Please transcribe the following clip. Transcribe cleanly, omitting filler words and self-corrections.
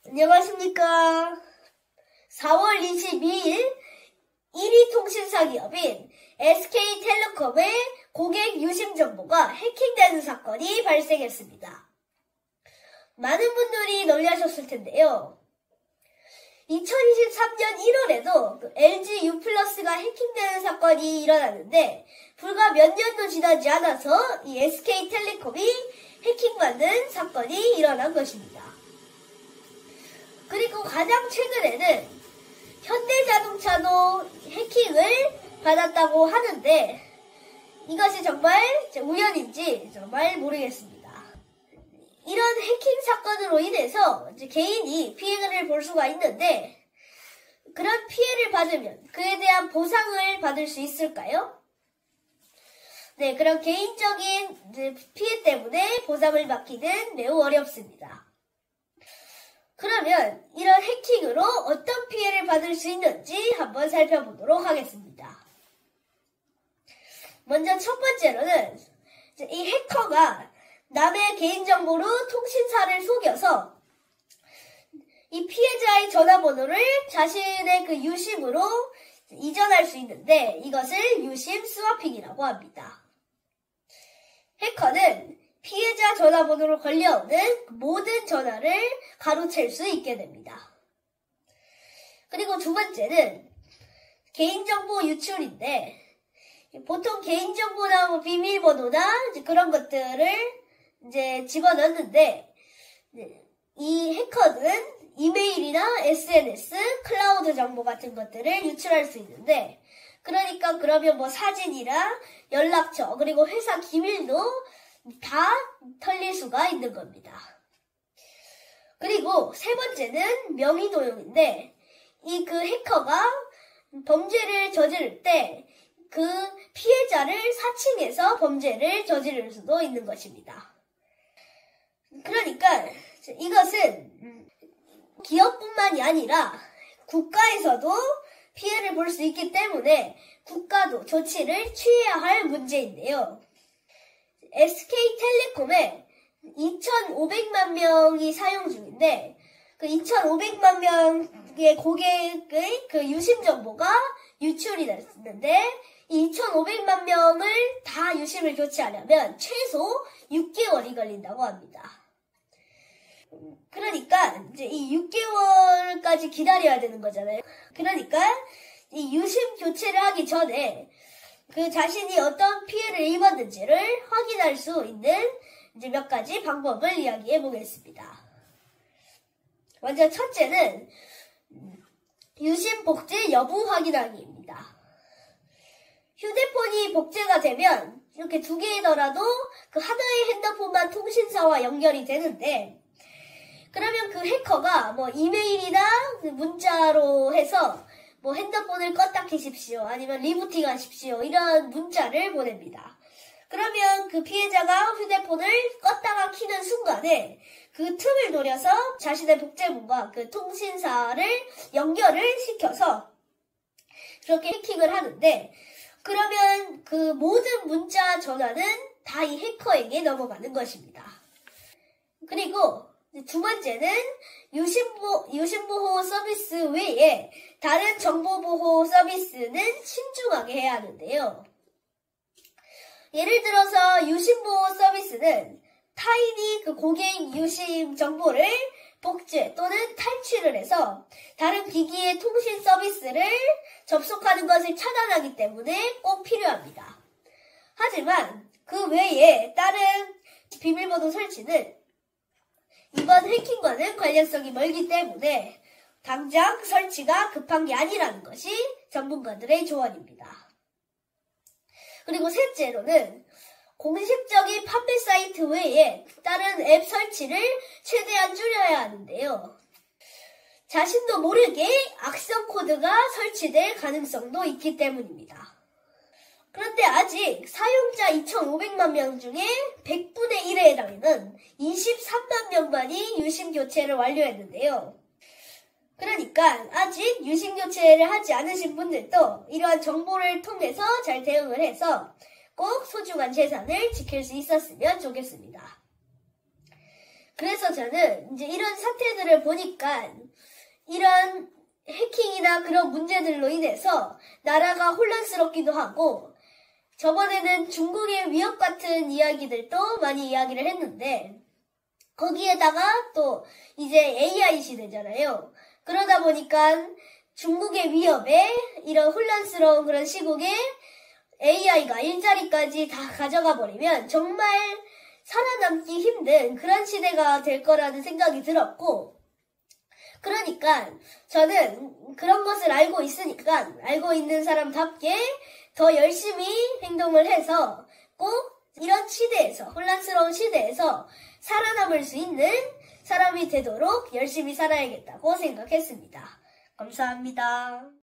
안녕하십니까. 4월 22일 1위 통신사 기업인 SK텔레콤의 고객 유심 정보가 해킹되는 사건이 발생했습니다. 많은 분들이 놀라셨을 텐데요. 2023년 1월에도 LG U+가 해킹되는 사건이 일어났는데 불과 몇 년도 지나지 않아서 이 SK텔레콤이 해킹받는 사건이 일어난 것입니다. 그리고 가장 최근에는 현대자동차도 해킹을 받았다고 하는데 이것이 정말 우연인지 정말 모르겠습니다. 이런 해킹 사건으로 인해서 개인이 피해를 볼 수가 있는데 그런 피해를 받으면 그에 대한 보상을 받을 수 있을까요? 네, 그런 개인적인 피해 때문에 보상을 받기는 매우 어렵습니다. 그러면 이런 해킹으로 어떤 피해를 받을 수 있는지 한번 살펴보도록 하겠습니다. 먼저 첫 번째로는 이 해커가 남의 개인정보로 통신사를 속여서 이 피해자의 전화번호를 자신의 그 유심으로 이전할 수 있는데 이것을 유심 스와핑이라고 합니다. 해커는 피해자 전화번호로 걸려오는 모든 전화를 가로챌 수 있게 됩니다. 그리고 두 번째는 개인정보 유출인데 보통 개인정보나 뭐 비밀번호나 그런 것들을 집어넣는데 이 해커는 이메일이나 SNS, 클라우드 정보 같은 것들을 유출할 수 있는데 그러니까 그러면 뭐 사진이나 연락처 그리고 회사 기밀도 다 털릴 수가 있는 겁니다. 그리고 세 번째는 명의 도용인데 이 그 해커가 범죄를 저지를 때 그 피해자를 사칭해서 범죄를 저지를 수도 있는 것입니다. 그러니까 이것은 기업뿐만이 아니라 국가에서도 피해를 볼 수 있기 때문에 국가도 조치를 취해야 할 문제인데요. SK텔레콤에 2,500만 명이 사용 중인데 그 2,500만 명의 고객의 그 유심 정보가 유출이 됐는데 이 2,500만 명을 다 유심을 교체하려면 최소 6개월이 걸린다고 합니다. 그러니까 이제 이 6개월까지 기다려야 되는 거잖아요. 그러니까 이 유심 교체를 하기 전에 그 자신이 어떤 피해를 입었는지를 확인할 수 있는 이제 몇 가지 방법을 이야기해 보겠습니다. 먼저 첫째는 유심 복제 여부 확인하기입니다. 휴대폰이 복제가 되면 이렇게 두 개이더라도 그 하나의 핸드폰만 통신사와 연결이 되는데 그러면 그 해커가 뭐 이메일이나 문자로 해서 뭐 핸드폰을 껐다 켜십시오 아니면 리부팅 하십시오 이런 문자를 보냅니다. 그러면 그 피해자가 휴대폰을 껐다가 켜는 순간에 그 틈을 노려서 자신의 복제본과 그 통신사를 연결을 시켜서 그렇게 해킹을 하는데 그러면 그 모든 문자 전화는 다 이 해커에게 넘어가는 것입니다. 그리고 두 번째는 유심보호 서비스 외에 다른 정보보호 서비스는 신중하게 해야 하는데요. 예를 들어서 유심보호 서비스는 타인이 그 고객 유심 정보를 복제 또는 탈취를 해서 다른 기기의 통신 서비스를 접속하는 것을 차단하기 때문에 꼭 필요합니다. 하지만 그 외에 다른 비밀번호 설치는 이번 해킹과는 관련성이 멀기 때문에 당장 설치가 급한 게 아니라는 것이 전문가들의 조언입니다. 그리고 셋째로는 공식적인 판매 사이트 외에 다른 앱 설치를 최대한 줄여야 하는데요. 자신도 모르게 악성 코드가 설치될 가능성도 있기 때문입니다. 그런데 아직 사용자 2,500만 명 중에 100분의 1에 해당하는 23만 명만이 유심 교체를 완료했는데요. 그러니까 아직 유심 교체를 하지 않으신 분들도 이러한 정보를 통해서 잘 대응을 해서 꼭 소중한 재산을 지킬 수 있었으면 좋겠습니다. 그래서 저는 이제 이런 사태들을 보니까 이런 해킹이나 그런 문제들로 인해서 나라가 혼란스럽기도 하고, 저번에는 중국의 위협 같은 이야기들도 많이 이야기를 했는데, 거기에다가 또 이제 AI 시대잖아요. 그러다 보니까 중국의 위협에 이런 혼란스러운 그런 시국에 AI가 일자리까지 다 가져가 버리면 정말 살아남기 힘든 그런 시대가 될 거라는 생각이 들었고, 그러니까 저는 그런 것을 알고 있으니까 알고 있는 사람답게 더 열심히 행동을 해서 꼭 이런 시대에서, 혼란스러운 시대에서 살아남을 수 있는 사람이 되도록 열심히 살아야겠다고 생각했습니다. 감사합니다.